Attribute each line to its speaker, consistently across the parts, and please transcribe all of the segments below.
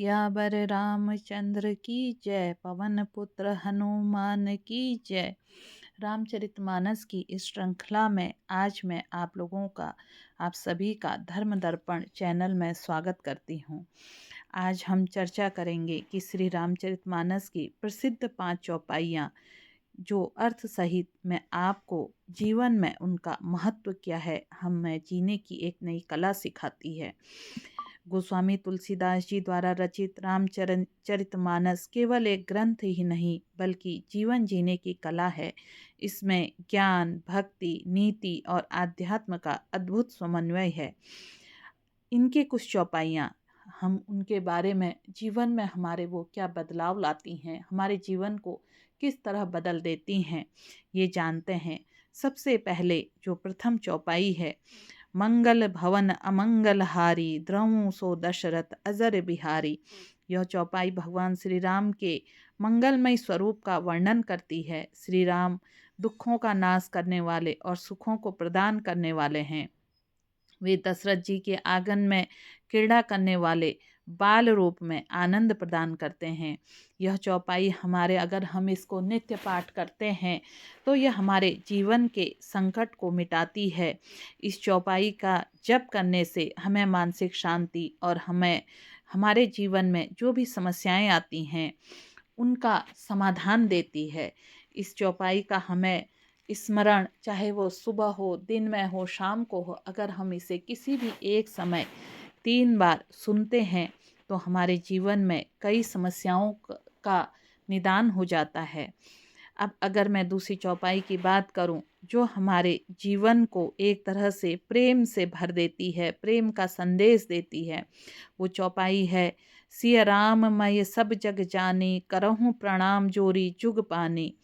Speaker 1: सियावर रामचंद्र की जय। पवन पुत्र हनुमान की जय। रामचरितमानस की इस श्रृंखला में आज मैं आप सभी का धर्म दर्पण चैनल में स्वागत करती हूँ। आज हम चर्चा करेंगे कि श्री रामचरितमानस की प्रसिद्ध 5 चौपाइयाँ जो अर्थ सहित मैं आपको जीवन में उनका महत्व क्या है, हमें जीने की एक नई कला सिखाती है। गोस्वामी तुलसीदास जी द्वारा रचित रामचरितमानस केवल एक ग्रंथ ही नहीं बल्कि जीवन जीने की कला है। इसमें ज्ञान, भक्ति, नीति और आध्यात्म का अद्भुत समन्वय है। इनके कुछ चौपाइयाँ हम उनके बारे में जीवन में हमारे वो क्या बदलाव लाती हैं, हमारे जीवन को किस तरह बदल देती हैं, ये जानते हैं। सबसे पहले जो प्रथम चौपाई है, मंगल भवन अमंगल हारी, द्रवु सो दशरथ अजर बिहारी। यह चौपाई भगवान श्री राम के मंगलमय स्वरूप का वर्णन करती है। श्री राम दुखों का नाश करने वाले और सुखों को प्रदान करने वाले हैं। वे दशरथ जी के आंगन में क्रीड़ा करने वाले बाल रूप में आनंद प्रदान करते हैं। यह चौपाई अगर हम इसको नित्य पाठ करते हैं तो यह हमारे जीवन के संकट को मिटाती है। इस चौपाई का जप करने से हमें मानसिक शांति और हमारे जीवन में जो भी समस्याएं आती हैं उनका समाधान देती है। इस चौपाई का हमें स्मरण, चाहे वो सुबह हो, दिन में हो, शाम को हो, अगर हम इसे किसी भी एक समय 3 बार सुनते हैं तो हमारे जीवन में कई समस्याओं का निदान हो जाता है। अब अगर मैं दूसरी चौपाई की बात करूं जो हमारे जीवन को एक तरह से प्रेम से भर देती है, प्रेम का संदेश देती है, वो चौपाई है, सिया राम मैं सब जग जानी, करहूँ प्रणाम जोरी जुग पानी।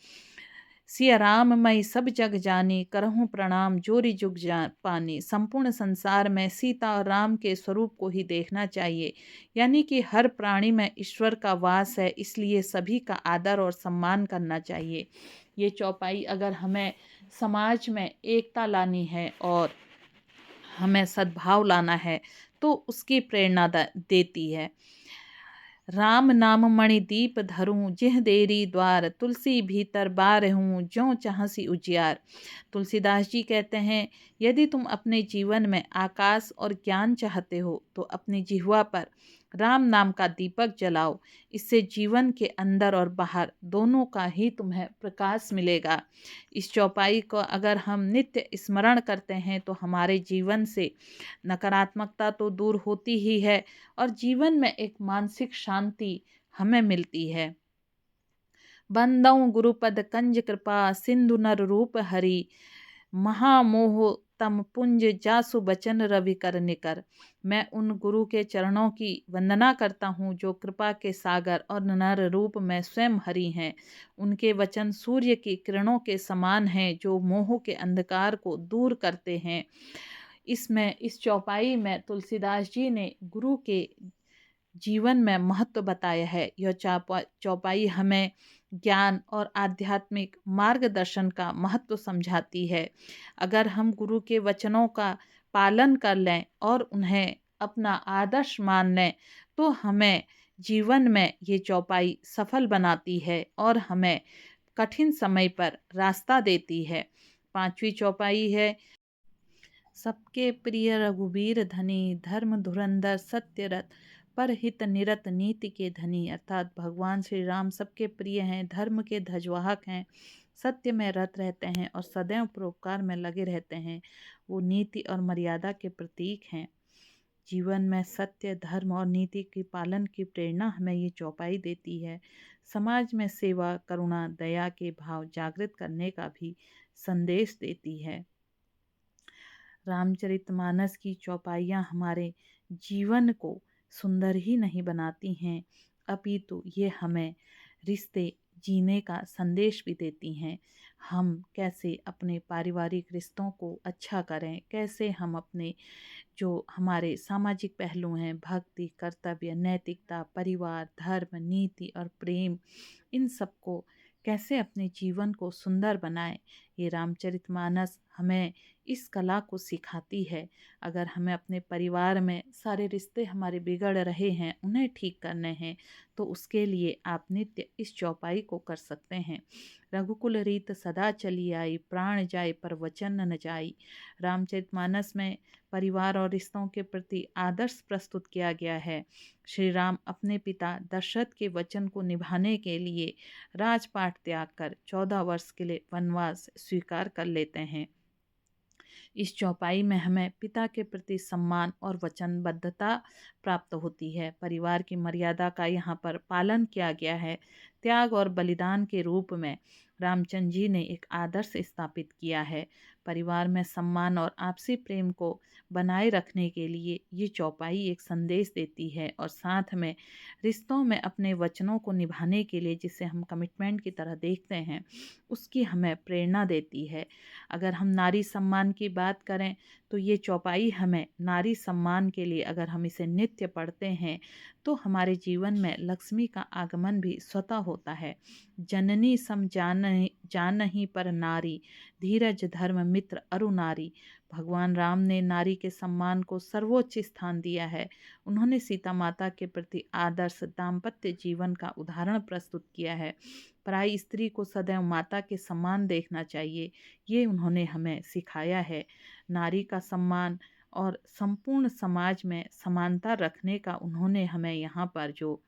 Speaker 1: सिया राम मैं सब जग जानी, करहूँ प्रणाम जोरी जुग पानी। संपूर्ण संसार में सीता और राम के स्वरूप को ही देखना चाहिए, यानी कि हर प्राणी में ईश्वर का वास है, इसलिए सभी का आदर और सम्मान करना चाहिए। ये चौपाई अगर हमें समाज में एकता लानी है और हमें सद्भाव लाना है तो उसकी प्रेरणा देती है। राम नाम मणि दीप धरूं, जिह देरी द्वार, तुलसी भीतर बारहूं, ज्यों चाहसी उजियार। तुलसीदास जी कहते हैं, यदि तुम अपने जीवन में आकाश और ज्ञान चाहते हो तो अपनी जिह्वा पर राम नाम का दीपक जलाओ। इससे जीवन के अंदर और बाहर दोनों का ही तुम्हें प्रकाश मिलेगा। इस चौपाई को अगर हम नित्य स्मरण करते हैं तो हमारे जीवन से नकारात्मकता तो दूर होती ही है और जीवन में एक मानसिक शांति हमें मिलती है। बंदौ गुरुपद कंज कृपा, सिंधु नर रूप हरि, महामोह तम पुंज जासु बचन रवि कर निकर। मैं उन गुरु के चरणों की वंदना करता हूँ जो कृपा के सागर और नर रूप में स्वयं हरि हैं। उनके वचन सूर्य की किरणों के समान हैं जो मोह के अंधकार को दूर करते हैं। इस चौपाई में तुलसीदास जी ने गुरु के जीवन में महत्व बताया है। यह चौपाई हमें ज्ञान और आध्यात्मिक मार्गदर्शन का महत्व समझाती है। अगर हम गुरु के वचनों का पालन कर लें और उन्हें अपना आदर्श मान लें तो हमें जीवन में ये चौपाई सफल बनाती है और हमें कठिन समय पर रास्ता देती है। 5वीं चौपाई है, सबके प्रिय रघुबीर धनी, धर्म धुरंधर सत्यरथ, पर हित निरत नीति के धनी। अर्थात भगवान श्री राम सबके प्रिय हैं, धर्म के ध्वजवाहक हैं, सत्य में रत रहते हैं और सदैव परोपकार में लगे रहते हैं। वो नीति और मर्यादा के प्रतीक हैं। जीवन में सत्य, धर्म और नीति के पालन की प्रेरणा हमें ये चौपाई देती है। समाज में सेवा, करुणा, दया के भाव जागृत करने का भी संदेश देती है। रामचरितमानस की चौपाइयाँ हमारे जीवन को सुंदर ही नहीं बनाती हैं अपितु ये हमें रिश्ते जीने का संदेश भी देती हैं। हम कैसे अपने पारिवारिक रिश्तों को अच्छा करें, कैसे हम अपने जो हमारे सामाजिक पहलू हैं, भक्ति, कर्तव्य, नैतिकता, परिवार, धर्म, नीति और प्रेम, इन सबको कैसे अपने जीवन को सुंदर बनाएं, ये रामचरितमानस हमें इस कला को सिखाती है। अगर हमें अपने परिवार में सारे रिश्ते हमारे बिगड़ रहे हैं, उन्हें ठीक करने हैं, तो उसके लिए आप नित्य इस चौपाई को कर सकते हैं। रघुकुल रीत सदा चली आई, प्राण जाए पर वचन न जाई। रामचरितमानस में परिवार और रिश्तों के प्रति आदर्श प्रस्तुत किया गया है। श्री राम अपने पिता दशरथ के वचन को निभाने के लिए राजपाट त्याग कर 14 वर्ष के लिए वनवास स्वीकार कर लेते हैं। इस चौपाई में हमें पिता के प्रति सम्मान और वचनबद्धता प्राप्त होती है। परिवार की मर्यादा का यहाँ पर पालन किया गया है। त्याग और बलिदान के रूप में रामचंद्र जी ने एक आदर्श स्थापित किया है। परिवार में सम्मान और आपसी प्रेम को बनाए रखने के लिए ये चौपाई एक संदेश देती है, और साथ में रिश्तों में अपने वचनों को निभाने के लिए, जिसे हम कमिटमेंट की तरह देखते हैं, उसकी हमें प्रेरणा देती है। अगर हम नारी सम्मान की बात करें तो ये चौपाई हमें नारी सम्मान के लिए, अगर हम इसे नित्य पढ़ते हैं, तो हमारे जीवन में लक्ष्मी का आगमन भी स्वतः होता है। जननी सम जानहि पर नारी, धीरज धर्म मित्र अरु नारी। भगवान राम ने नारी के सम्मान को सर्वोच्च स्थान दिया है। उन्होंने सीता माता के प्रति आदर्श दाम्पत्य जीवन का उदाहरण प्रस्तुत किया है। पराई स्त्री को सदैव माता के समान देखना चाहिए, ये उन्होंने हमें सिखाया है। नारी का सम्मान और संपूर्ण समाज में समानता रखने का उन्होंने हमें यहाँ पर जो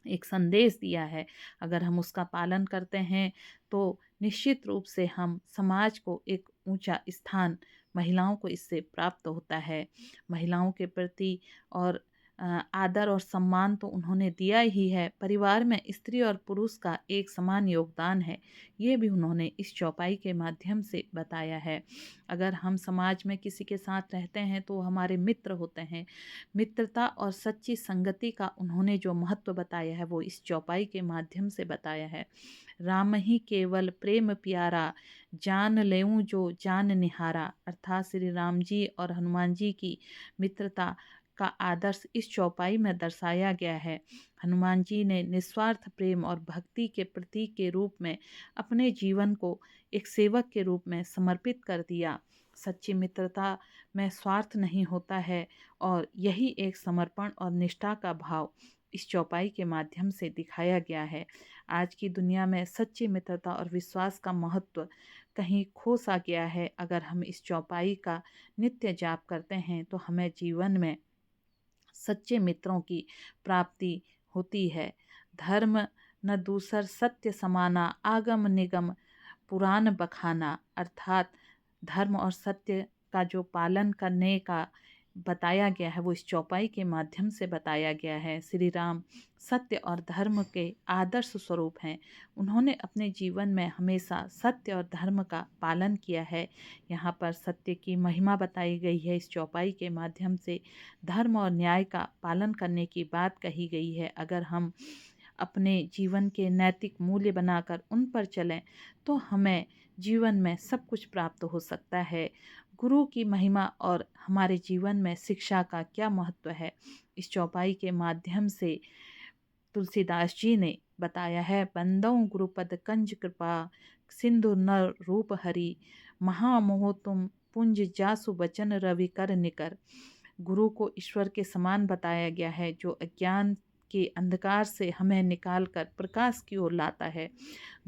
Speaker 1: एक संदेश दिया है, अगर हम उसका पालन करते हैं तो निश्चित रूप से हम समाज को एक ऊंचा स्थान, महिलाओं को इससे प्राप्त होता है। महिलाओं के प्रति और आदर और सम्मान तो उन्होंने दिया ही है। परिवार में स्त्री और पुरुष का एक समान योगदान है, ये भी उन्होंने इस चौपाई के माध्यम से बताया है। अगर हम समाज में किसी के साथ रहते हैं तो हमारे मित्र होते हैं। मित्रता और सच्ची संगति का उन्होंने जो महत्व बताया है, वो इस चौपाई के माध्यम से बताया है। राम ही केवल प्रेम प्यारा, जान लेऊं जो जान निहारा। अर्थात श्री राम जी और हनुमान जी की मित्रता का आदर्श इस चौपाई में दर्शाया गया है। हनुमान जी ने निस्वार्थ प्रेम और भक्ति के प्रतीक के रूप में अपने जीवन को एक सेवक के रूप में समर्पित कर दिया। सच्ची मित्रता में स्वार्थ नहीं होता है, और यही एक समर्पण और निष्ठा का भाव इस चौपाई के माध्यम से दिखाया गया है। आज की दुनिया में सच्ची मित्रता और विश्वास का महत्व कहीं खो सा गया है। अगर हम इस चौपाई का नित्य जाप करते हैं तो हमें जीवन में सच्चे मित्रों की प्राप्ति होती है। धर्म न दूसर सत्य समाना, आगम निगम पुराण बखाना। अर्थात धर्म और सत्य का जो पालन करने का बताया गया है, वो इस चौपाई के माध्यम से बताया गया है। श्री राम सत्य और धर्म के आदर्श स्वरूप हैं। उन्होंने अपने जीवन में हमेशा सत्य और धर्म का पालन किया है। यहाँ पर सत्य की महिमा बताई गई है इस चौपाई के माध्यम से। धर्म और न्याय का पालन करने की बात कही गई है। अगर हम अपने जीवन के नैतिक मूल्य बनाकर उन पर चलें तो हमें जीवन में सब कुछ प्राप्त हो सकता है। गुरु की महिमा और हमारे जीवन में शिक्षा का क्या महत्व है, इस चौपाई के माध्यम से तुलसीदास जी ने बताया है। बंदौ गुरुपद कंज कृपा, सिंधु नर रूप हरि, महामोह तुम पुंज जासु बचन रवि कर निकर। गुरु को ईश्वर के समान बताया गया है, जो अज्ञान के अंधकार से हमें निकालकर प्रकाश की ओर लाता है।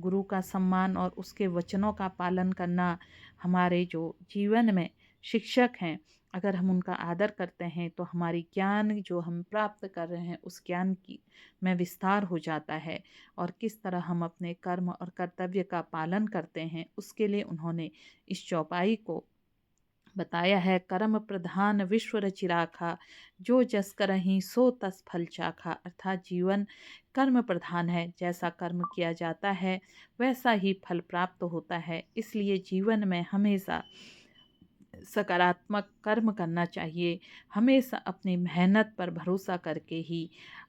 Speaker 1: गुरु का सम्मान और उसके वचनों का पालन करना हमारे जो जीवन में शिक्षक हैं, अगर हम उनका आदर करते हैं तो हमारी ज्ञान जो हम प्राप्त कर रहे हैं उस ज्ञान की में विस्तार हो जाता है। और किस तरह हम अपने कर्म और कर्तव्य का पालन करते हैं, उसके लिए उन्होंने इस चौपाई को बताया है। कर्म प्रधान विश्व रचि राखा, जो जस करहिं सो तस फल चाखा। अर्थात जीवन कर्म प्रधान है, जैसा कर्म किया जाता है वैसा ही फल प्राप्त होता है। इसलिए जीवन में हमेशा सकारात्मक कर्म करना चाहिए। हमेशा अपनी मेहनत पर भरोसा करके ही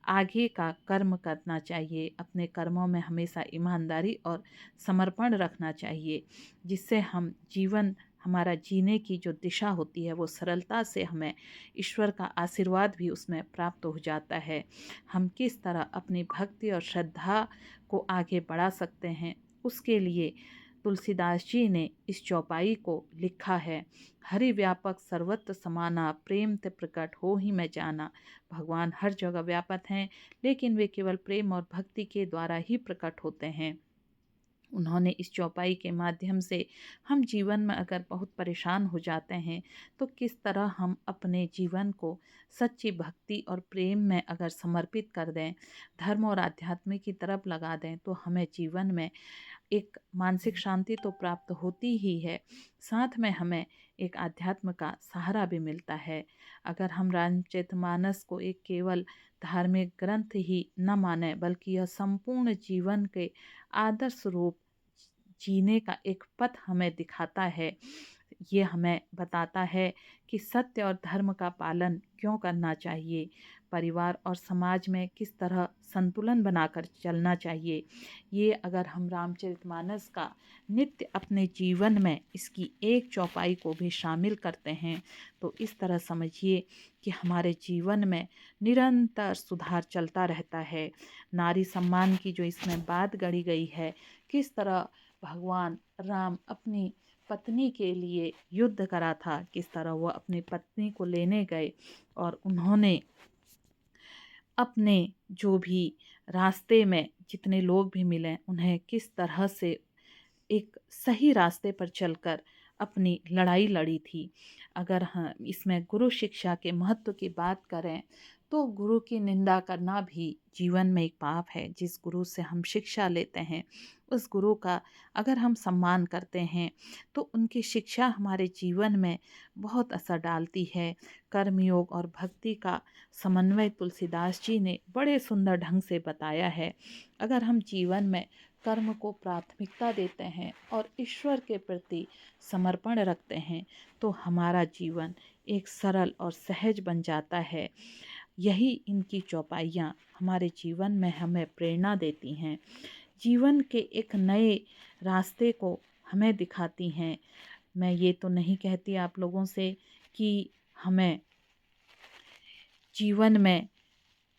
Speaker 1: आगे का कर्म करना चाहिए। अपने कर्मों में हमेशा ईमानदारी और समर्पण रखना चाहिए, जिससे हम जीवन हमारा जीने की जो दिशा होती है वो सरलता से हमें ईश्वर का आशीर्वाद भी उसमें प्राप्त हो जाता है। हम किस तरह अपनी भक्ति और श्रद्धा को आगे बढ़ा सकते हैं, उसके लिए तुलसीदास जी ने इस चौपाई को लिखा है। हरि व्यापक सर्वत्र समाना, प्रेम ते प्रकट हो ही मैं जाना। भगवान हर जगह व्यापक हैं, लेकिन वे केवल प्रेम और भक्ति के द्वारा ही प्रकट होते हैं। उन्होंने इस चौपाई के माध्यम से हम जीवन में अगर बहुत परेशान हो जाते हैं तो किस तरह हम अपने जीवन को सच्ची भक्ति और प्रेम में अगर समर्पित कर दें, धर्म और आध्यात्म की तरफ लगा दें, तो हमें जीवन में एक मानसिक शांति तो प्राप्त होती ही है, साथ में हमें एक आध्यात्म का सहारा भी मिलता है। अगर हम रामचरितमानस को एक केवल धार्मिक ग्रंथ ही न माने, बल्कि यह संपूर्ण जीवन के आदर्श रूप जीने का एक पथ हमें दिखाता है। ये हमें बताता है कि सत्य और धर्म का पालन क्यों करना चाहिए, परिवार और समाज में किस तरह संतुलन बनाकर चलना चाहिए। ये अगर हम रामचरितमानस का नित्य अपने जीवन में इसकी एक चौपाई को भी शामिल करते हैं, तो इस तरह समझिए कि हमारे जीवन में निरंतर सुधार चलता रहता है। नारी सम्मान की जो इसमें बात गढ़ी गई है, किस तरह भगवान राम अपनी पत्नी के लिए युद्ध करा था, किस तरह वह अपनी पत्नी को लेने गए और उन्होंने अपने जो भी रास्ते में जितने लोग भी मिले उन्हें किस तरह से एक सही रास्ते पर चलकर अपनी लड़ाई लड़ी थी। अगर हम इसमें गुरु शिक्षा के महत्व की बात करें तो गुरु की निंदा करना भी जीवन में एक पाप है। जिस गुरु से हम शिक्षा लेते हैं उस गुरु का अगर हम सम्मान करते हैं तो उनकी शिक्षा हमारे जीवन में बहुत असर डालती है। कर्मयोग और भक्ति का समन्वय तुलसीदास जी ने बड़े सुंदर ढंग से बताया है। अगर हम जीवन में कर्म को प्राथमिकता देते हैं और ईश्वर के प्रति समर्पण रखते हैं तो हमारा जीवन एक सरल और सहज बन जाता है। यही इनकी चौपाइयाँ हमारे जीवन में हमें प्रेरणा देती हैं, जीवन के एक नए रास्ते को हमें दिखाती हैं। मैं ये तो नहीं कहती आप लोगों से कि हमें जीवन में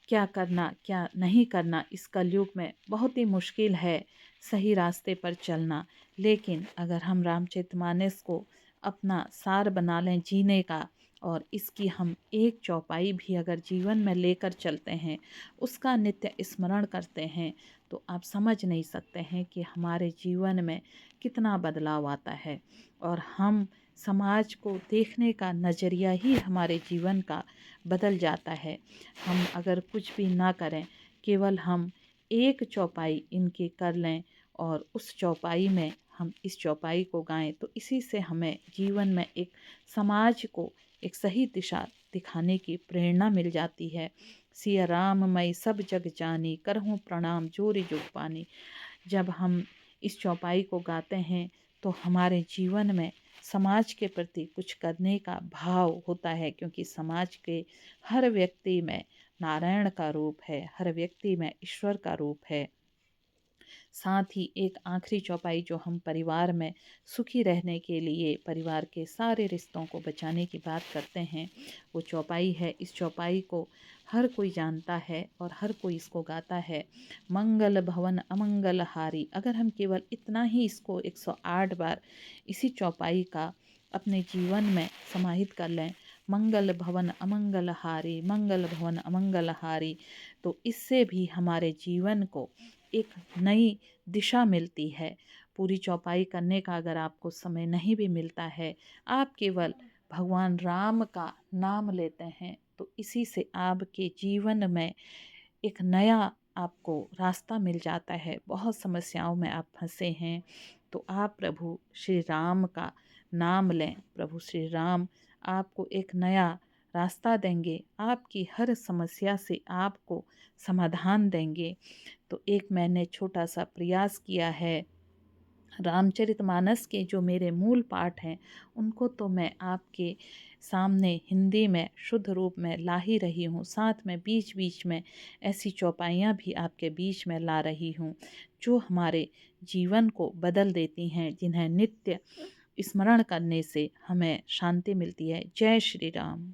Speaker 1: क्या करना क्या नहीं करना, इस कलयुग में बहुत ही मुश्किल है सही रास्ते पर चलना। लेकिन अगर हम रामचरितमानस को अपना सार बना लें जीने का और इसकी हम एक चौपाई भी अगर जीवन में लेकर चलते हैं, उसका नित्य स्मरण करते हैं, तो आप समझ नहीं सकते हैं कि हमारे जीवन में कितना बदलाव आता है। और हम समाज को देखने का नज़रिया ही हमारे जीवन का बदल जाता है। हम अगर कुछ भी ना करें, केवल हम एक चौपाई इनकी कर लें और उस चौपाई में हम इस चौपाई को गाएं, तो इसी से हमें जीवन में एक समाज को एक सही दिशा दिखाने की प्रेरणा मिल जाती है। सिया राम मैं सब जग जानी, करहूँ प्रणाम जोरी जुग पानी। जब हम इस चौपाई को गाते हैं तो हमारे जीवन में समाज के प्रति कुछ करने का भाव होता है, क्योंकि समाज के हर व्यक्ति में नारायण का रूप है, हर व्यक्ति में ईश्वर का रूप है। साथ ही एक आखिरी चौपाई जो हम परिवार में सुखी रहने के लिए परिवार के सारे रिश्तों को बचाने की बात करते हैं, वो चौपाई है। इस चौपाई को हर कोई जानता है और हर कोई इसको गाता है। मंगल भवन अमंगल हारी, अगर हम केवल इतना ही इसको 108 बार इसी चौपाई का अपने जीवन में समाहित कर लें, मंगल भवन अमंगल हारी, मंगल भवन अमंगल हारी, तो इससे भी हमारे जीवन को एक नई दिशा मिलती है। पूरी चौपाई करने का अगर आपको समय नहीं भी मिलता है, आप केवल भगवान राम का नाम लेते हैं, तो इसी से आपके जीवन में एक नया आपको रास्ता मिल जाता है। बहुत समस्याओं में आप फंसे हैं तो आप प्रभु श्री राम का नाम लें। प्रभु श्री राम आपको एक नया रास्ता देंगे, आपकी हर समस्या से आपको समाधान देंगे। तो एक मैंने छोटा सा प्रयास किया है। रामचरितमानस के जो मेरे मूल पाठ हैं उनको तो मैं आपके सामने हिंदी में शुद्ध रूप में ला ही रही हूँ, साथ में बीच बीच में ऐसी चौपाइयाँ भी आपके बीच में ला रही हूँ जो हमारे जीवन को बदल देती हैं, जिन्हें नित्य स्मरण करने से हमें शांति मिलती है। जय श्री राम।